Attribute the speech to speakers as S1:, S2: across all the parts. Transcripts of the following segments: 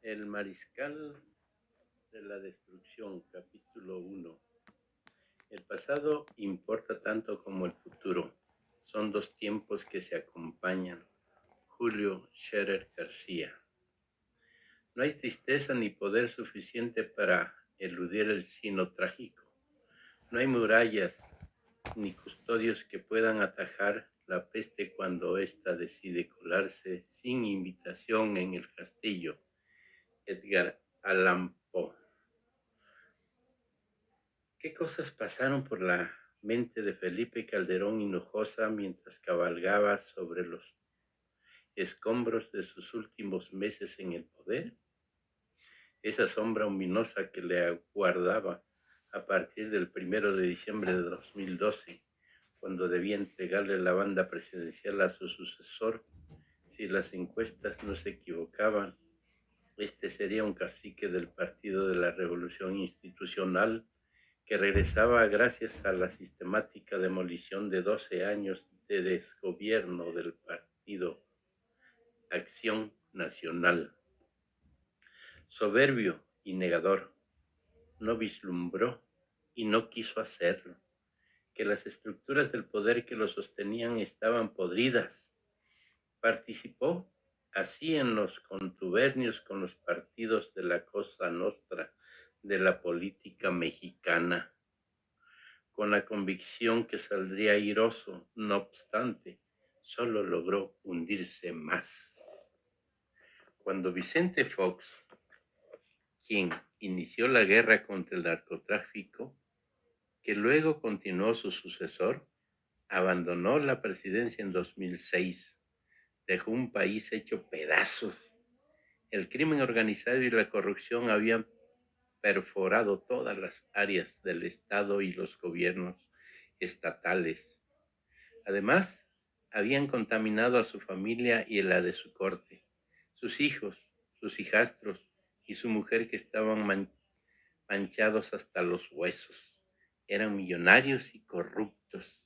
S1: El Mariscal de la Destrucción, capítulo 1. El pasado importa tanto como el futuro. Son dos tiempos que se acompañan. Julio Scherer García. No hay tristeza ni poder suficiente para eludir el sino trágico. No hay murallas ni custodios que puedan atajar la peste cuando ésta decide colarse sin invitación en el castillo. Edgar Allan Poe. ¿Qué cosas pasaron por la mente de Felipe Calderón Hinojosa mientras cabalgaba sobre los escombros de sus últimos meses en el poder? Esa sombra ominosa que le aguardaba a partir del 1 de diciembre de 2012, cuando debía entregarle la banda presidencial a su sucesor. Si las encuestas no se equivocaban, este sería un cacique del Partido de la Revolución Institucional que regresaba gracias a la sistemática demolición de 12 años de desgobierno del Partido Acción Nacional. Soberbio y negador, no vislumbró y no quiso hacerlo, que las estructuras del poder que lo sostenían estaban podridas. Participó así en los contubernios con los partidos de la Cosa Nostra de la política mexicana, con la convicción que saldría airoso. No obstante, solo logró hundirse más. Cuando Vicente Fox, quien inició la guerra contra el narcotráfico, que luego continuó su sucesor, abandonó la presidencia en 2006, dejó un país hecho pedazos. El crimen organizado y la corrupción habían perforado todas las áreas del Estado y los gobiernos estatales. Además, habían contaminado a su familia y a la de su corte, sus hijos, sus hijastros y su mujer, que estaban manchados hasta los huesos. Eran millonarios y corruptos,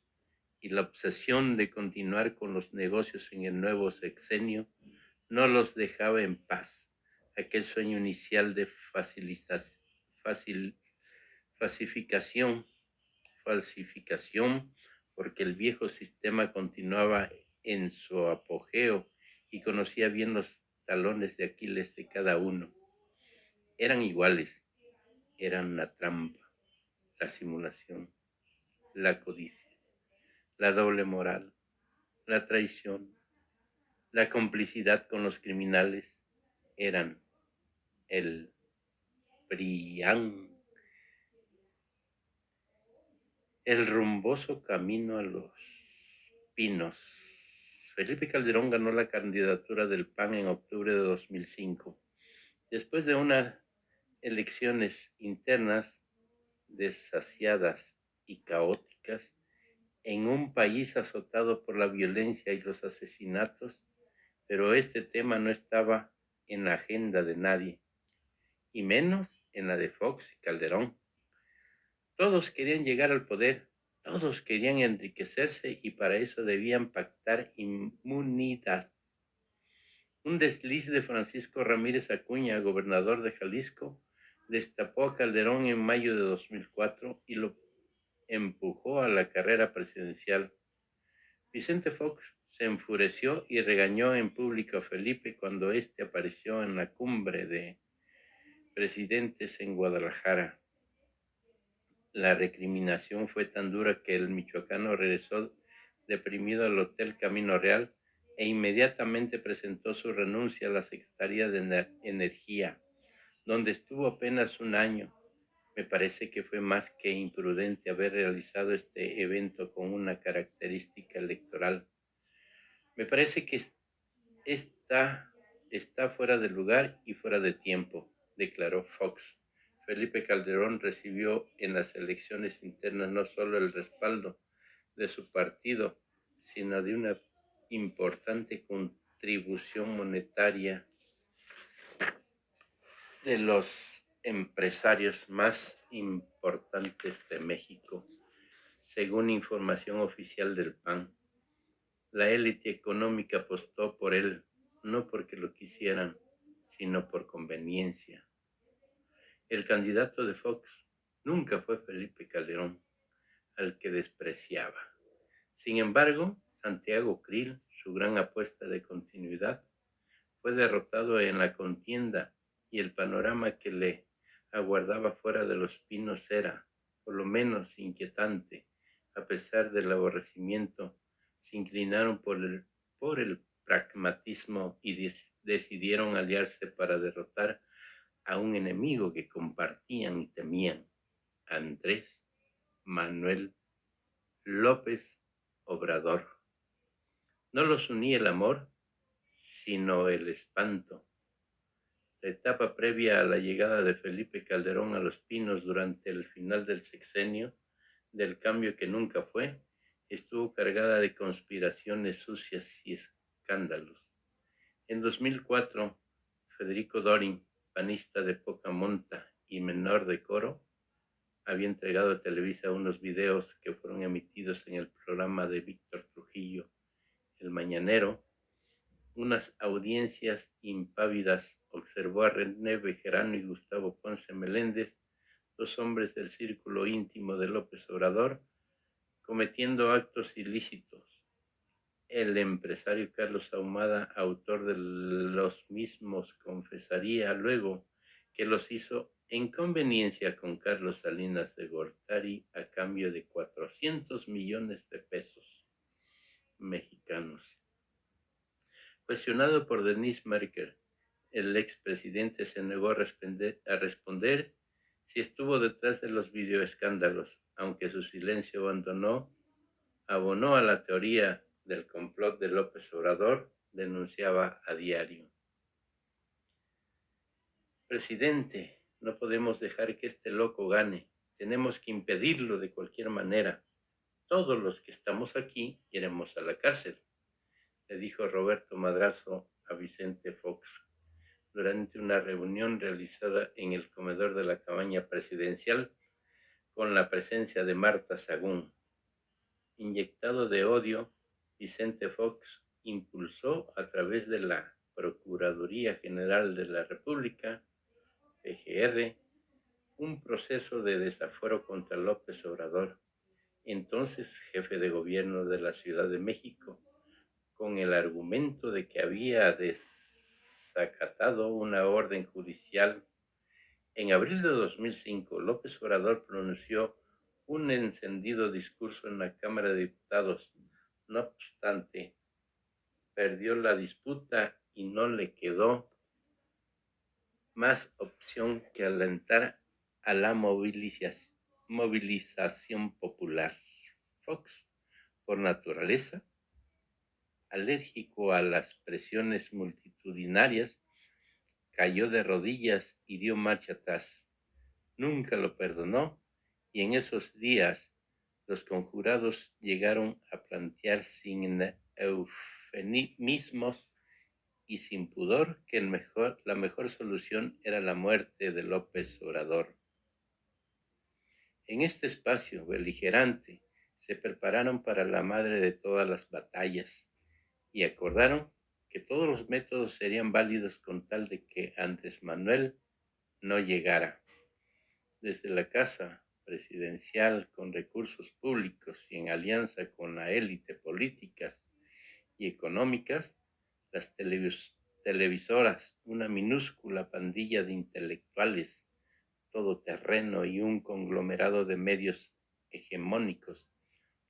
S1: y la obsesión de continuar con los negocios en el nuevo sexenio no los dejaba en paz. Aquel sueño inicial de falsificación, porque el viejo sistema continuaba en su apogeo y conocía bien los talones de Aquiles de cada uno. Eran iguales, eran la trampa, la simulación, la codicia, la doble moral, la traición, la complicidad con los criminales. Eran el PRIAN, el rumboso camino a los pinos. Felipe Calderón ganó la candidatura del PAN en octubre de 2005, después de unas elecciones internas desasiadas y caóticas en un país azotado por la violencia y los asesinatos, pero este tema no estaba en la agenda de nadie, y menos en la de Fox y Calderón. Todos querían llegar al poder, todos querían enriquecerse, y para eso debían pactar inmunidad. Un desliz de Francisco Ramírez Acuña, gobernador de Jalisco, destapó a Calderón en mayo de 2004 y lo empujó a la carrera presidencial. Vicente Fox se enfureció y regañó en público a Felipe cuando éste apareció en la cumbre de presidentes en Guadalajara. La recriminación fue tan dura que el michoacano regresó deprimido al Hotel Camino Real e inmediatamente presentó su renuncia a la Secretaría de Energía, donde estuvo apenas un año. Me parece que fue más que imprudente haber realizado este evento con una característica electoral. Me parece que está fuera de lugar y fuera de tiempo, declaró Fox. Felipe Calderón recibió en las elecciones internas no solo el respaldo de su partido, sino de una importante contribución monetaria de los empresarios más importantes de México, según información oficial del PAN. La élite económica apostó por él, no porque lo quisieran, sino por conveniencia. El candidato de Fox nunca fue Felipe Calderón, al que despreciaba. Sin embargo, Santiago Krill, su gran apuesta de continuidad, fue derrotado en la contienda y el panorama que le aguardaba fuera de los Pinos era, por lo menos, inquietante. A pesar del aborrecimiento, se inclinaron por el pragmatismo y decidieron aliarse para derrotar a un enemigo que compartían y temían, Andrés Manuel López Obrador. No los unía el amor, sino el espanto. La etapa previa a la llegada de Felipe Calderón a Los Pinos durante el final del sexenio, del cambio que nunca fue, estuvo cargada de conspiraciones sucias y escándalos. En 2004, Federico Dorin, panista de poca monta y menor decoro, había entregado a Televisa unos videos que fueron emitidos en el programa de Víctor Trujillo, El Mañanero. Unas audiencias impávidas observó a René Bejarano y Gustavo Ponce Meléndez, dos hombres del círculo íntimo de López Obrador, cometiendo actos ilícitos. El empresario Carlos Ahumada, autor de los mismos, confesaría luego que los hizo en conveniencia con Carlos Salinas de Gortari a cambio de 400 millones de pesos mexicanos. Cuestionado por Denise Merker, el expresidente se negó a responder si estuvo detrás de los videoescándalos, aunque su silencio abonó a la teoría del complot de López Obrador, denunciaba a diario. Presidente, no podemos dejar que este loco gane. Tenemos que impedirlo de cualquier manera. Todos los que estamos aquí iremos a la cárcel, le dijo Roberto Madrazo a Vicente Fox durante una reunión realizada en el comedor de la cabaña presidencial con la presencia de Marta Sagún. Inyectado de odio, Vicente Fox impulsó a través de la Procuraduría General de la República, PGR, un proceso de desafuero contra López Obrador, entonces jefe de gobierno de la Ciudad de México, con el argumento de que había desacatado una orden judicial. En abril de 2005, López Obrador pronunció un encendido discurso en la Cámara de Diputados. No obstante, perdió la disputa y no le quedó más opción que alentar a la movilización popular. Fox, por naturaleza, alérgico a las presiones multitudinarias, cayó de rodillas y dio marcha atrás. Nunca lo perdonó y en esos días los conjurados llegaron a plantear sin eufemismos y sin pudor que la mejor solución era la muerte de López Obrador. En este espacio beligerante se prepararon para la madre de todas las batallas y acordaron que todos los métodos serían válidos con tal de que Andrés Manuel no llegara. Desde la casa presidencial, con recursos públicos y en alianza con la élite políticas y económicas, las televisoras, una minúscula pandilla de intelectuales, todoterreno y un conglomerado de medios hegemónicos,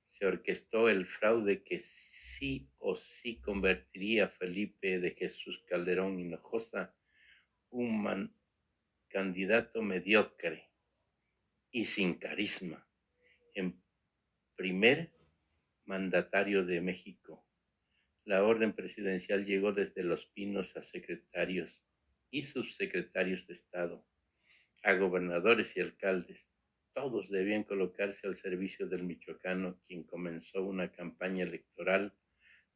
S1: se orquestó el fraude que sí o sí convertiría a Felipe de Jesús Calderón Hinojosa, un candidato mediocre y sin carisma, en primer mandatario de México. La orden presidencial llegó desde Los Pinos a secretarios y subsecretarios de Estado, a gobernadores y alcaldes. Todos debían colocarse al servicio del michoacano, quien comenzó una campaña electoral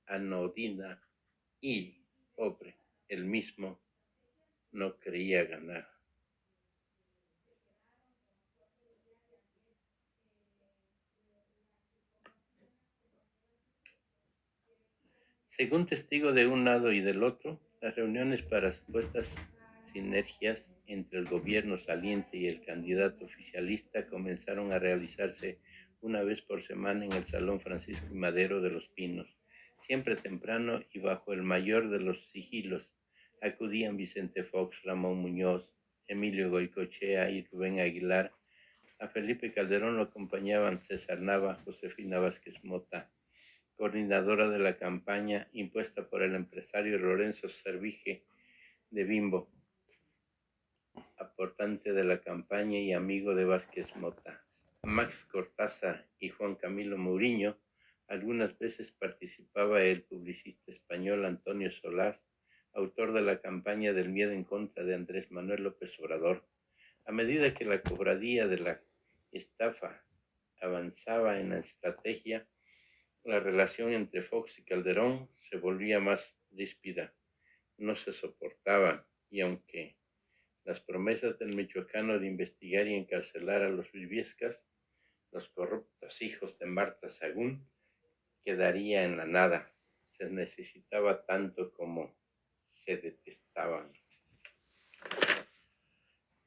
S1: anodina y pobre. Él mismo no creía ganar. Según testigo de un lado y del otro, las reuniones para supuestas sinergias entre el gobierno saliente y el candidato oficialista comenzaron a realizarse una vez por semana en el Salón Francisco y Madero de Los Pinos. Siempre temprano y bajo el mayor de los sigilos, acudían Vicente Fox, Ramón Muñoz, Emilio Goicoechea y Rubén Aguilar. A Felipe Calderón lo acompañaban César Nava, Josefina Vázquez Mota, coordinadora de la campaña impuesta por el empresario Lorenzo Servige de Bimbo, aportante de la campaña y amigo de Vázquez Mota. Max Cortázar y Juan Camilo Mourinho. Algunas veces participaba el publicista español Antonio Solás, autor de la campaña del miedo en contra de Andrés Manuel López Obrador. A medida que la cobradía de la estafa avanzaba en la estrategia, la relación entre Fox y Calderón se volvía más ríspida. No se soportaban, y aunque las promesas del michoacano de investigar y encarcelar a los Viviescas, los corruptos hijos de Marta Sagún, quedaría en la nada. Se necesitaba tanto como se detestaban.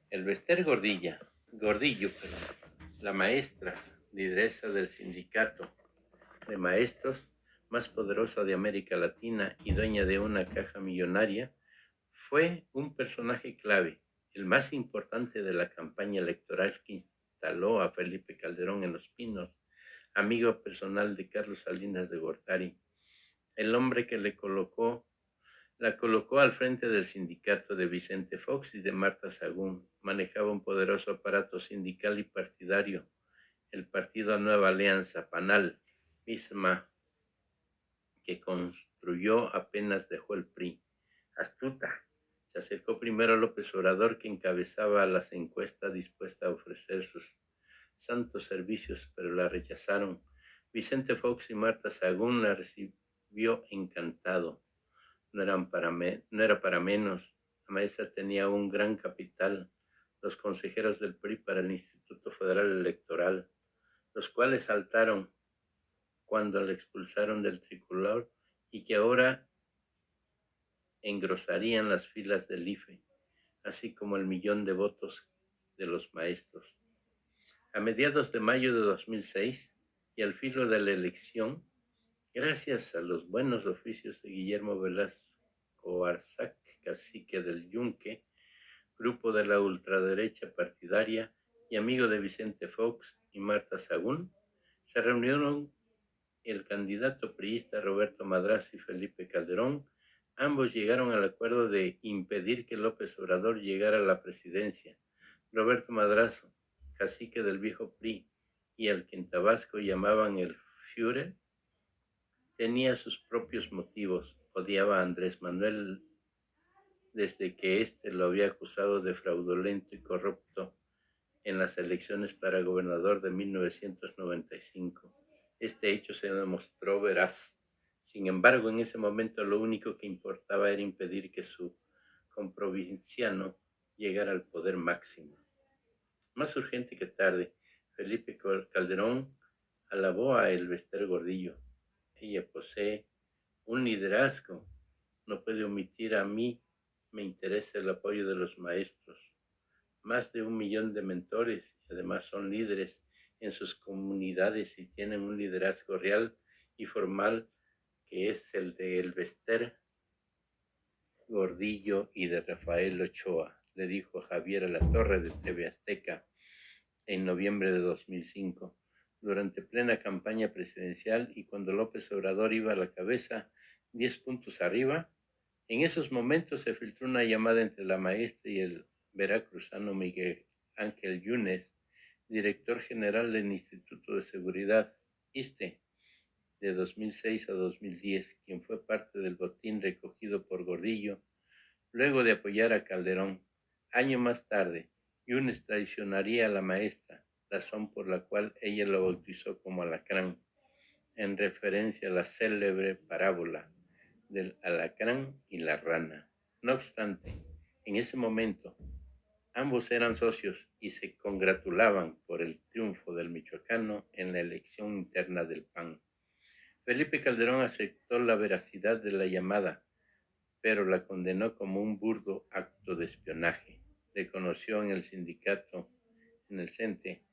S1: El Bester Gordillo, la maestra, lideresa del sindicato de maestros más poderosa de América Latina y dueña de una caja millonaria, fue un personaje clave, el más importante de la campaña electoral que instaló a Felipe Calderón en Los Pinos, amigo personal de Carlos Salinas de Gortari, el hombre que la colocó al frente del sindicato de Vicente Fox y de Marta Sagún. Manejaba un poderoso aparato sindical y partidario, el Partido Nueva Alianza, PANAL, misma que construyó apenas dejó el PRI. Astuta, se acercó primero a López Obrador, que encabezaba las encuestas, dispuesta a ofrecer sus santos servicios, pero la rechazaron. Vicente Fox y Marta Sagún la recibió encantado. No era para menos. La maestra tenía un gran capital, los consejeros del PRI para el Instituto Federal Electoral, los cuales saltaron cuando la expulsaron del tricolor y que ahora engrosarían las filas del IFE, así como el 1,000,000 de votos de los maestros. A mediados de mayo de 2006 y al filo de la elección, gracias a los buenos oficios de Guillermo Velasco Arzac, cacique del Yunque, grupo de la ultraderecha partidaria y amigo de Vicente Fox y Marta Sagún, se reunieron el candidato priista Roberto Madrazo y Felipe Calderón. Ambos llegaron al acuerdo de impedir que López Obrador llegara a la presidencia. Roberto Madrazo, cacique del viejo PRI y al que en Tabasco llamaban el Führer, tenía sus propios motivos. Odiaba a Andrés Manuel desde que éste lo había acusado de fraudulento y corrupto en las elecciones para gobernador de 1995. Este hecho se demostró veraz. Sin embargo, en ese momento lo único que importaba era impedir que su comprovinciano llegara al poder máximo. Más urgente que tarde, Felipe Calderón alabó a Elbester Gordillo. Ella posee un liderazgo. No puede omitir a mí. Me interesa el apoyo de los maestros. Más de 1,000,000 de mentores y además son líderes en sus comunidades y tienen un liderazgo real y formal que es el de Elbester Gordillo y de Rafael Ochoa, le dijo Javier Alatorre de TV Azteca en noviembre de 2005, durante plena campaña presidencial y cuando López Obrador iba a la cabeza 10 puntos arriba. En esos momentos se filtró una llamada entre la maestra y el veracruzano Miguel Ángel Yunes, director general del Instituto de Seguridad, ISSSTE, de 2006 a 2010, quien fue parte del botín recogido por Gordillo, luego de apoyar a Calderón. Año más tarde, Yunes traicionaría a la maestra, razón por la cual ella lo bautizó como alacrán, en referencia a la célebre parábola del alacrán y la rana. No obstante, en ese momento, ambos eran socios y se congratulaban por el triunfo del michoacano en la elección interna del PAN. Felipe Calderón aceptó la veracidad de la llamada, pero la condenó como un burdo acto de de espionaje. Reconoció en el sindicato, en el CENTE,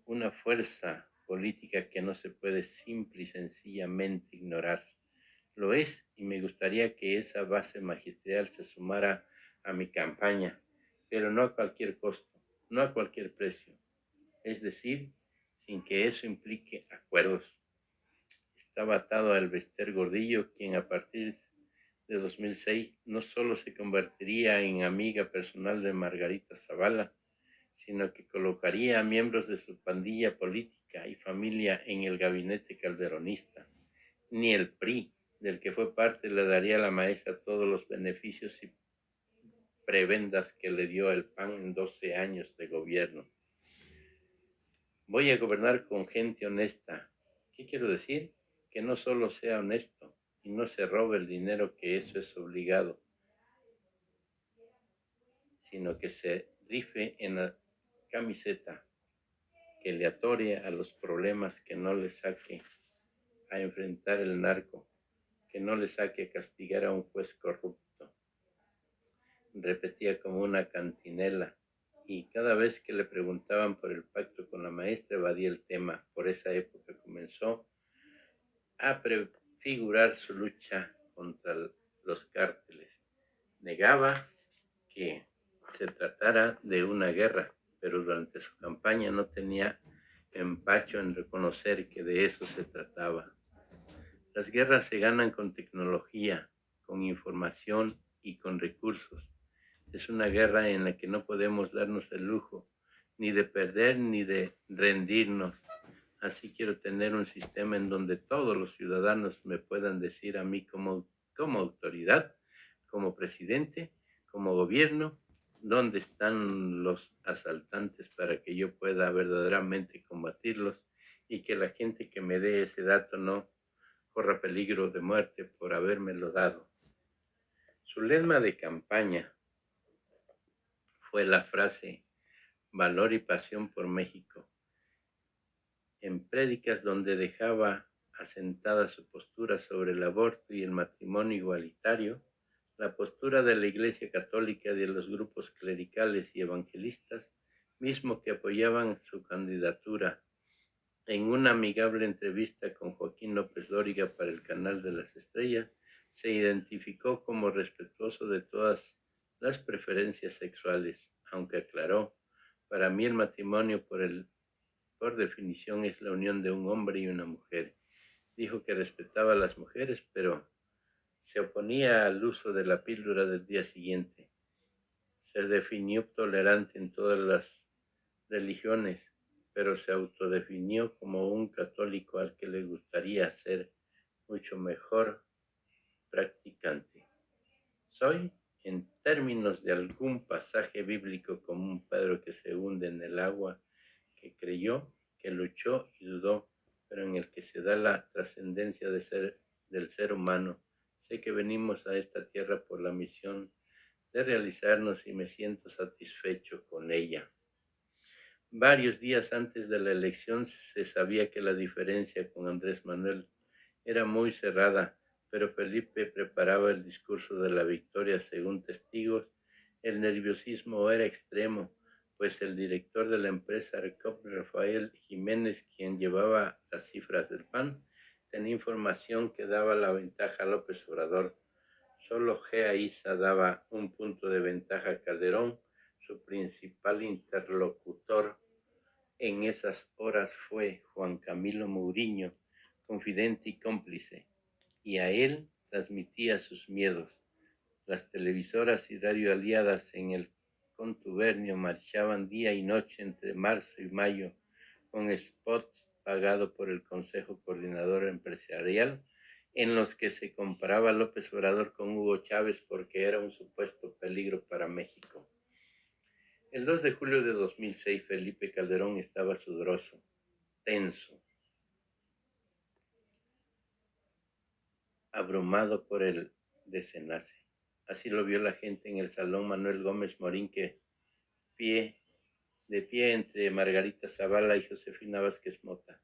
S1: una fuerza política que no se puede simple y sencillamente ignorar. Lo es, y me gustaría que esa base magisterial se sumara a mi campaña, pero no a cualquier costo, no a cualquier precio, es decir, sin que eso implique acuerdos. Estaba atado a Elbester Gordillo, quien a partir de 2006 no solo se convertiría en amiga personal de Margarita Zavala, sino que colocaría a miembros de su pandilla política y familia en el gabinete calderonista. Ni el PRI, del que fue parte, le daría a la maestra todos los beneficios y prebendas que le dio el PAN en 12 años de gobierno. Voy a gobernar con gente honesta. ¿Qué quiero decir? Que no solo sea honesto y no se robe el dinero, que eso es obligado, sino que se rife en la camiseta, que le atore a los problemas, que no le saque a enfrentar el narco, que no le saque a castigar a un juez corrupto. Repetía como una cantinela, y cada vez que le preguntaban por el pacto con la maestra evadía el tema. Por esa época comenzó a prefigurar su lucha contra los cárteles. Negaba que se tratara de una guerra, pero durante su campaña no tenía empacho en reconocer que de eso se trataba. Las guerras se ganan con tecnología, con información y con recursos. Es una guerra en la que no podemos darnos el lujo ni de perder ni de rendirnos. Así quiero tener un sistema en donde todos los ciudadanos me puedan decir a mí como autoridad, como presidente, como gobierno, dónde están los asaltantes para que yo pueda verdaderamente combatirlos, y que la gente que me dé ese dato no corra peligro de muerte por habérmelo dado. Su lema de campaña fue la frase "Valor y pasión por México". En prédicas donde dejaba asentada su postura sobre el aborto y el matrimonio igualitario, la postura de la Iglesia Católica y de los grupos clericales y evangelistas, mismo que apoyaban su candidatura. En una amigable entrevista con Joaquín López Dóriga para el Canal de las Estrellas, se identificó como respetuoso de todas las preferencias sexuales, aunque aclaró: para mí el matrimonio por definición es la unión de un hombre y una mujer. Dijo que respetaba a las mujeres, pero se oponía al uso de la píldora del día siguiente. Se definió tolerante en todas las religiones, pero se autodefinió como un católico al que le gustaría ser mucho mejor practicante. Soy, en términos de algún pasaje bíblico, como un Pedro que se hunde en el agua, que creyó, que luchó y dudó, pero en el que se da la trascendencia del ser humano. Sé que venimos a esta tierra por la misión de realizarnos y me siento satisfecho con ella. Varios días antes de la elección se sabía que la diferencia con Andrés Manuel era muy cerrada, pero Felipe preparaba el discurso de la victoria. Según testigos, el nerviosismo era extremo, pues el director de la empresa Arcop, Rafael Jiménez, quien llevaba las cifras del PAN, tenía información que daba la ventaja a López Obrador. Solo Gea Isa daba un punto de ventaja a Calderón. Su principal interlocutor en esas horas fue Juan Camilo Mourinho, confidente y cómplice, y a él transmitía sus miedos. Las televisoras y radio aliadas en el contubernio marchaban día y noche entre marzo y mayo con spots pagados por el Consejo Coordinador Empresarial, en los que se comparaba a López Obrador con Hugo Chávez porque era un supuesto peligro para México. El 2 de julio de 2006, Felipe Calderón estaba sudoroso, tenso, abrumado por el desenlace. Así lo vio la gente en el Salón Manuel Gómez Morín, que de pie entre Margarita Zavala y Josefina Vázquez Mota.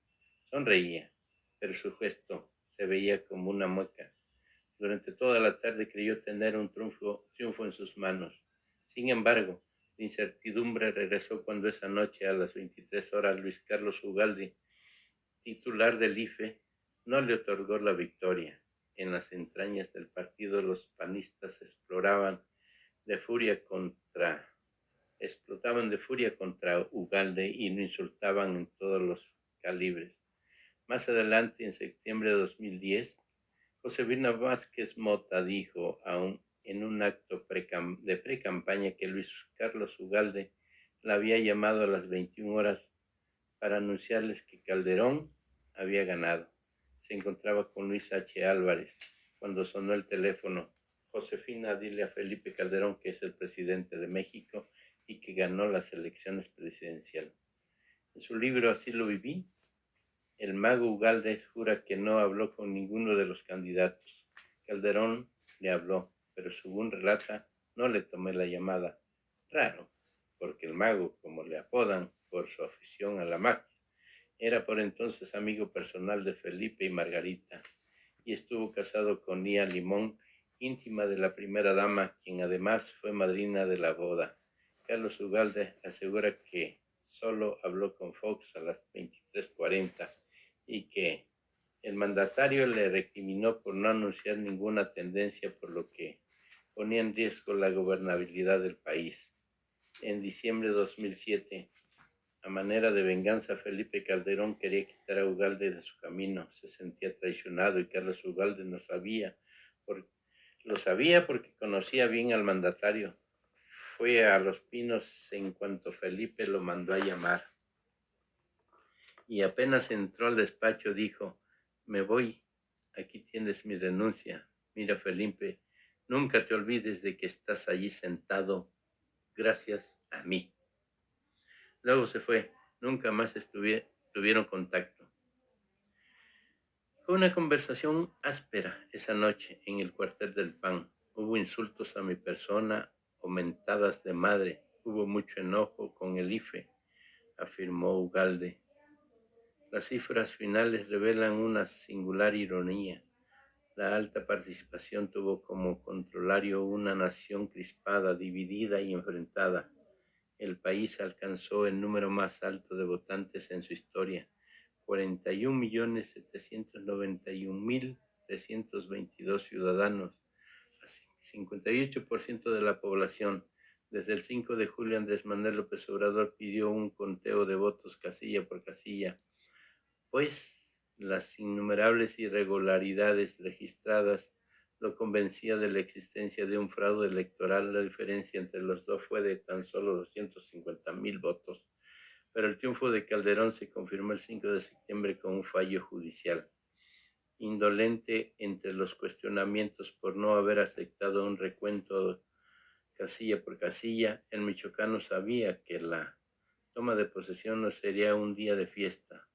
S1: Sonreía, pero su gesto se veía como una mueca. Durante toda la tarde creyó tener un triunfo en sus manos. Sin embargo, la incertidumbre regresó cuando esa noche a las 23 horas Luis Carlos Ugalde, titular del IFE, no le otorgó la victoria. En las entrañas del partido los panistas explotaban de furia contra Ugalde y lo insultaban en todos los calibres. Más adelante, en septiembre de 2010, Josefina Vázquez Mota dijo en un acto de pre-campaña que Luis Carlos Ugalde la había llamado a las 21 horas para anunciarles que Calderón había ganado. Se encontraba con Luis H. Álvarez. Cuando sonó el teléfono, Josefina, dile a Felipe Calderón que es el presidente de México y que ganó las elecciones presidenciales. En su libro Así lo viví, el mago Ugalde jura que no habló con ninguno de los candidatos. Calderón le habló, pero según relata, no le tomé la llamada. Raro, porque el mago, como le apodan por su afición a la magia, era por entonces amigo personal de Felipe y Margarita, y estuvo casado con Nia Limón, íntima de la primera dama, quien además fue madrina de la boda. Carlos Ugalde asegura que solo habló con Fox a las 23:40 y que el mandatario le recriminó por no anunciar ninguna tendencia, por lo que ponía en riesgo la gobernabilidad del país. En diciembre de 2007, a manera de venganza, Felipe Calderón quería quitar a Ugalde de su camino. Se sentía traicionado y Carlos Ugalde lo sabía porque conocía bien al mandatario. Fue a Los Pinos en cuanto Felipe lo mandó a llamar. Y apenas entró al despacho dijo: me voy, aquí tienes mi renuncia. Mira, Felipe, nunca te olvides de que estás allí sentado gracias a mí. Luego se fue, nunca más tuvieron contacto. Fue una conversación áspera esa noche en el cuartel del PAN. Hubo insultos a mi persona o mentadas de madre. Hubo mucho enojo con el IFE, afirmó Ugalde. Las cifras finales revelan una singular ironía. La alta participación tuvo como contrario una nación crispada, dividida y enfrentada. El país alcanzó el número más alto de votantes en su historia, 41.791.322 ciudadanos, 58% de la población. Desde el 5 de julio, Andrés Manuel López Obrador pidió un conteo de votos casilla por casilla, pues las innumerables irregularidades registradas lo convencía de la existencia de un fraude electoral. La diferencia entre los dos fue de tan solo 250,000 votos, pero el triunfo de Calderón se confirmó el 5 de septiembre con un fallo judicial. Indolente entre los cuestionamientos por no haber aceptado un recuento casilla por casilla, el michoacano sabía que la toma de posesión no sería un día de fiesta.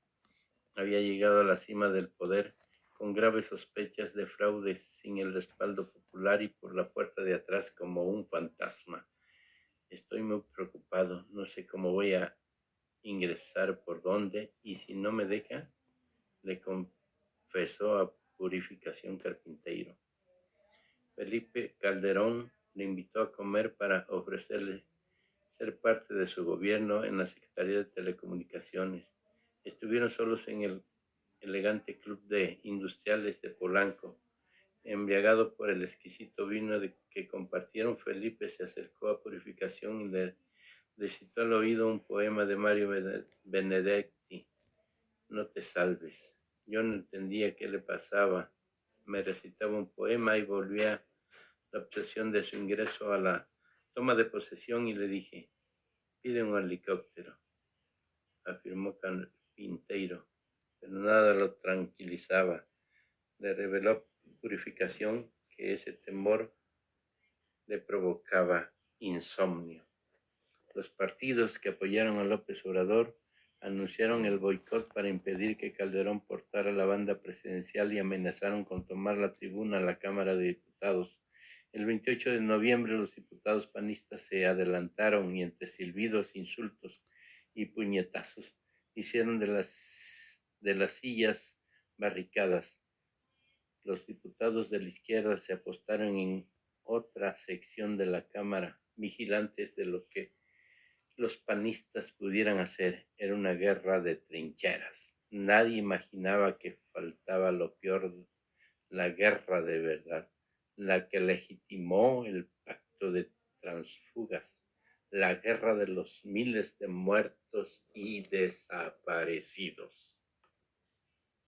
S1: Había llegado a la cima del poder con graves sospechas de fraude, sin el respaldo popular y por la puerta de atrás como un fantasma. Estoy muy preocupado, no sé cómo voy a ingresar, por dónde, y si no me deja, le confesó a Purificación Carpinteiro. Felipe Calderón le invitó a comer para ofrecerle ser parte de su gobierno en la Secretaría de Telecomunicaciones. Estuvieron solos en el elegante club de industriales de Polanco. Embriagado por el exquisito vino que compartieron, Felipe se acercó a Purificación y le recitó al oído un poema de Mario Benedetti: no te salves. Yo no entendía qué le pasaba. Me recitaba un poema y volvía la obsesión de su ingreso a la toma de posesión y le dije: pide un helicóptero, afirmó Carpinteiro, pero nada lo tranquilizaba. Le reveló Purificación que ese temor le provocaba insomnio. Los partidos que apoyaron a López Obrador anunciaron el boicot para impedir que Calderón portara la banda presidencial y amenazaron con tomar la tribuna a la Cámara de Diputados. El 28 de noviembre los diputados panistas se adelantaron y entre silbidos, insultos y puñetazos hicieron de las sillas barricadas. Los diputados de la izquierda se apostaron en otra sección de la Cámara, vigilantes de lo que los panistas pudieran hacer. Era una guerra de trincheras. Nadie imaginaba que faltaba lo peor, la guerra de verdad, la que legitimó el pacto de transfugas, la guerra de los miles de muertos y desaparecidos.